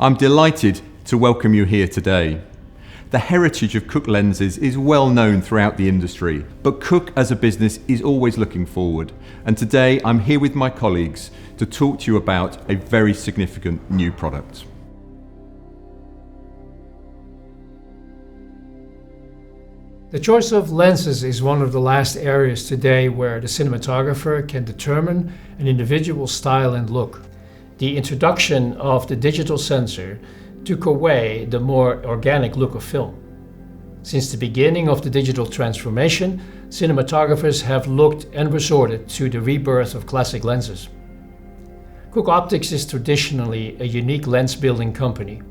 I'm delighted to welcome you here today. The heritage of Cooke lenses is well known throughout the industry, but Cooke as a business is always looking forward. And today I'm here with my colleagues to talk to you about a very significant new product. The choice of lenses is one of the last areas today where the cinematographer can determine an individual's style and look. The introduction of the digital sensor took away the more organic look of film. Since the beginning of the digital transformation, cinematographers have looked and resorted to the rebirth of classic lenses. Cooke Optics is traditionally a unique lens building company.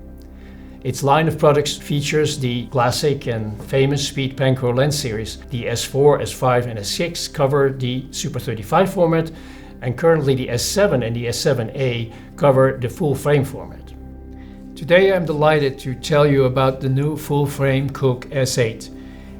Its line of products features the classic and famous Speed Panchro lens series. The S4, S5 and S6 cover the Super 35 format, and currently the S7 and the S7A cover the full frame format. Today I'm delighted to tell you about the new full frame Cooke S8,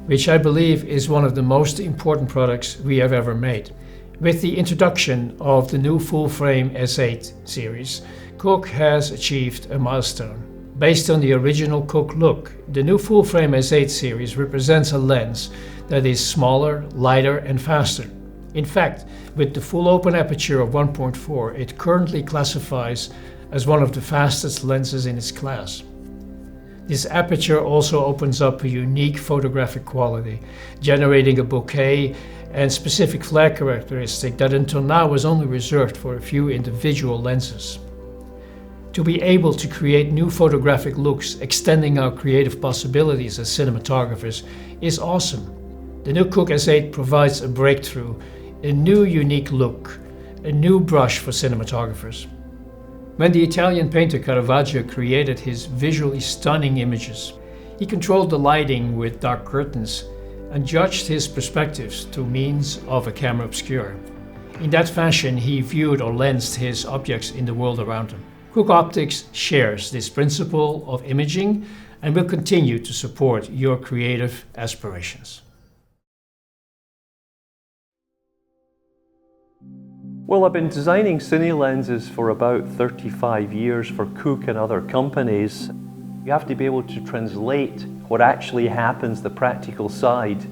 which I believe is one of the most important products we have ever made. With the introduction of the new full frame S8 series, Cooke has achieved a milestone. Based on the original Cooke Look, the new full frame S8 series represents a lens that is smaller, lighter and faster. In fact, with the full open aperture of 1.4, it currently classifies as one of the fastest lenses in its class. This aperture also opens up a unique photographic quality, generating a bokeh and specific flare characteristic that until now was only reserved for a few individual lenses. To be able to create new photographic looks, extending our creative possibilities as cinematographers, is awesome. The new Cooke S8 provides a breakthrough, a new unique look, a new brush for cinematographers. When the Italian painter Caravaggio created his visually stunning images, he controlled the lighting with dark curtains and judged his perspectives through means of a camera obscura. In that fashion, he viewed or lensed his objects in the world around him. Cooke Optics shares this principle of imaging and will continue to support your creative aspirations. Well, I've been designing cine lenses for about 35 years for Cooke and other companies. You have to be able to translate what actually happens, the practical side,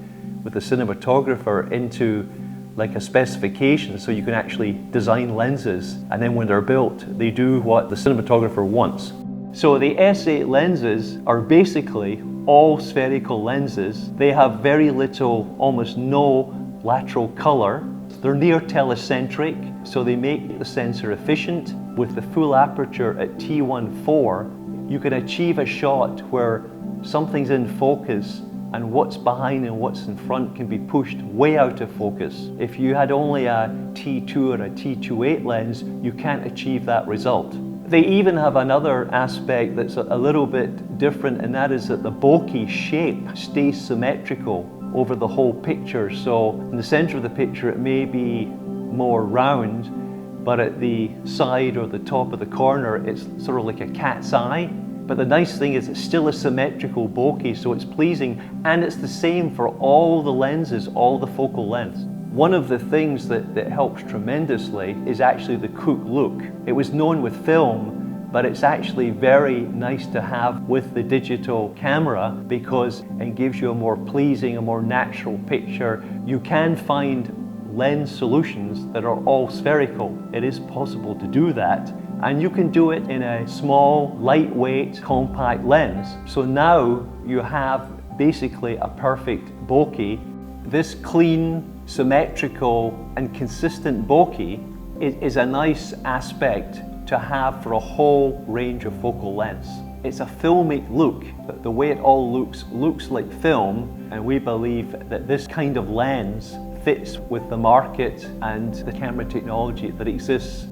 with the cinematographer into like a specification, so you can actually design lenses, and then when they're built, they do what the cinematographer wants. So the S8 lenses are basically all spherical lenses. They have very little, almost no lateral color. They're near telecentric, so they make the sensor efficient. With the full aperture at T1.4, you can achieve a shot where something's in focus and what's behind and what's in front can be pushed way out of focus. If you had only a T2 or a T2.8 lens, you can't achieve that result. They even have another aspect that's a little bit different, and that is that the bokeh shape stays symmetrical over the whole picture. So in the center of the picture it may be more round, but at the side or the top of the corner it's sort of like a cat's eye. But the nice thing is it's still a symmetrical bokeh, so it's pleasing, and it's the same for all the lenses, all the focal lengths. One of the things that helps tremendously is actually the Cooke Look. It was known with film, but it's actually very nice to have with the digital camera because it gives you a more pleasing, a more natural picture. You can find lens solutions that are all spherical. It is possible to do that. And you can do it in a small, lightweight, compact lens. So now you have basically a perfect bokeh. This clean, symmetrical, and consistent bokeh is a nice aspect to have for a whole range of focal lengths. It's a filmic look. The way it all looks like film, and we believe that this kind of lens fits with the market and the camera technology that exists.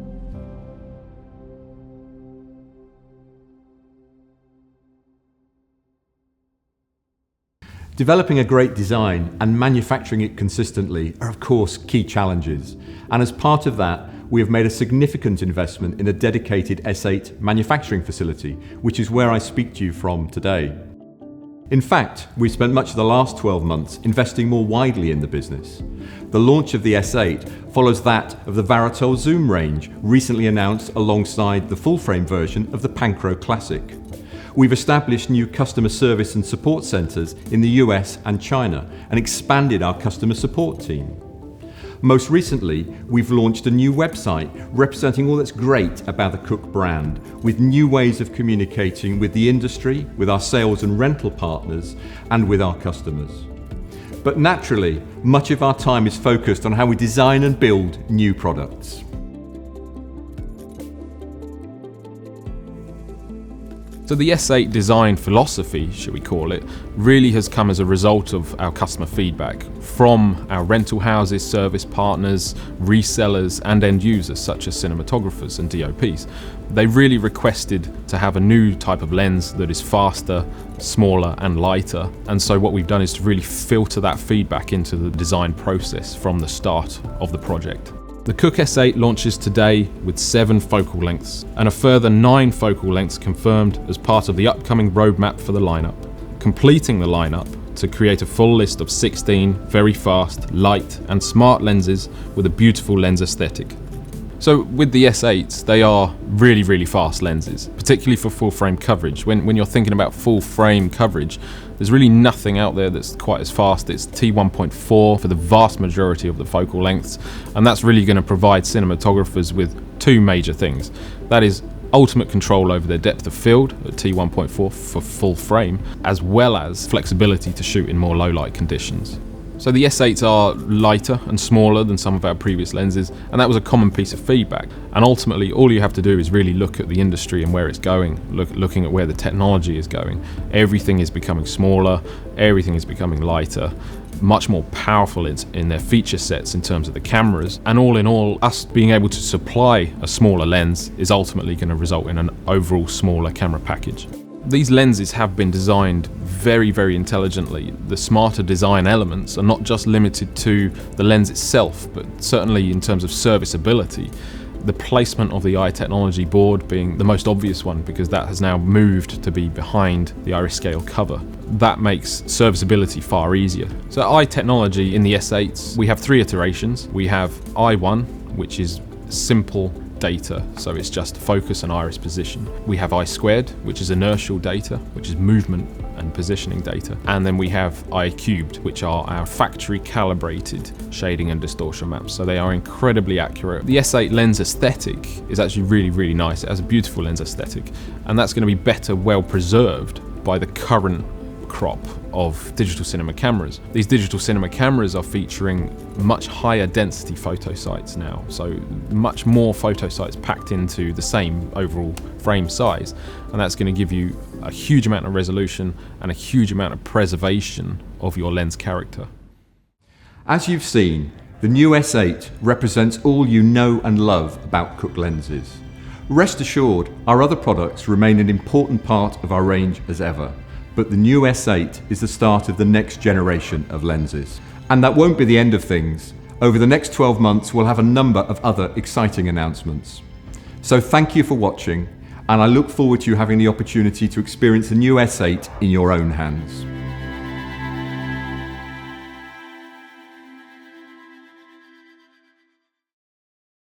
Developing a great design and manufacturing it consistently are of course key challenges, and as part of that we have made a significant investment in a dedicated S8 manufacturing facility, which is where I speak to you from today. In fact, we've spent much of the last 12 months investing more widely in the business. The launch of the S8 follows that of the Varitol Zoom range, recently announced alongside the full-frame version of the Pancro Classic. We've established new customer service and support centres in the US and China and expanded our customer support team. Most recently, we've launched a new website representing all that's great about the Cooke brand, with new ways of communicating with the industry, with our sales and rental partners, and with our customers. But naturally, much of our time is focused on how we design and build new products. So the S8 design philosophy, should we call it, really has come as a result of our customer feedback from our rental houses, service partners, resellers and end users such as cinematographers and DOPs. They really requested to have a new type of lens that is faster, smaller and lighter. And so what we've done is to really filter that feedback into the design process from the start of the project. The Cooke S8 launches today with 7 focal lengths and a further 9 focal lengths confirmed as part of the upcoming roadmap for the lineup, completing the lineup to create a full list of 16 very fast, light and smart lenses with a beautiful lens aesthetic. So with the S8s, they are really fast lenses, particularly for full frame coverage. When you're thinking about full frame coverage, there's really nothing out there that's quite as fast. It's T1.4 for the vast majority of the focal lengths, and that's really going to provide cinematographers with 2 major things. That is ultimate control over their depth of field at T1.4 for full frame, as well as flexibility to shoot in more low light conditions. So the S8s are lighter and smaller than some of our previous lenses, and that was a common piece of feedback. And ultimately, all you have to do is really look at the industry and where it's going, looking at where the technology is going. Everything is becoming smaller, everything is becoming lighter, much more powerful in their feature sets in terms of the cameras. And all in all, us being able to supply a smaller lens is ultimately going to result in an overall smaller camera package. These lenses have been designed very intelligently. The smarter design elements are not just limited to the lens itself, but certainly in terms of serviceability. The placement of the eye technology board being the most obvious one, because that has now moved to be behind the iris scale cover. That makes serviceability far easier. So eye technology in the S8s, we have 3 iterations. We have I1, which is simple data, so it's just focus and iris position. We have I squared, which is inertial data, which is movement and positioning data. And then we have I cubed, which are our factory calibrated shading and distortion maps. So they are incredibly accurate. The S8 lens aesthetic is actually really nice. It has a beautiful lens aesthetic, and that's going to be better well preserved by the current crop of digital cinema cameras. These digital cinema cameras are featuring much higher density photo sites now, so much more photo sites packed into the same overall frame size, and that's going to give you a huge amount of resolution and a huge amount of preservation of your lens character. As you've seen, the new S8 represents all you know and love about Cooke lenses. Rest assured, our other products remain an important part of our range as ever. But the new S8 is the start of the next generation of lenses. And that won't be the end of things. Over the next 12 months, we'll have a number of other exciting announcements. So thank you for watching, and I look forward to you having the opportunity to experience the new S8 in your own hands.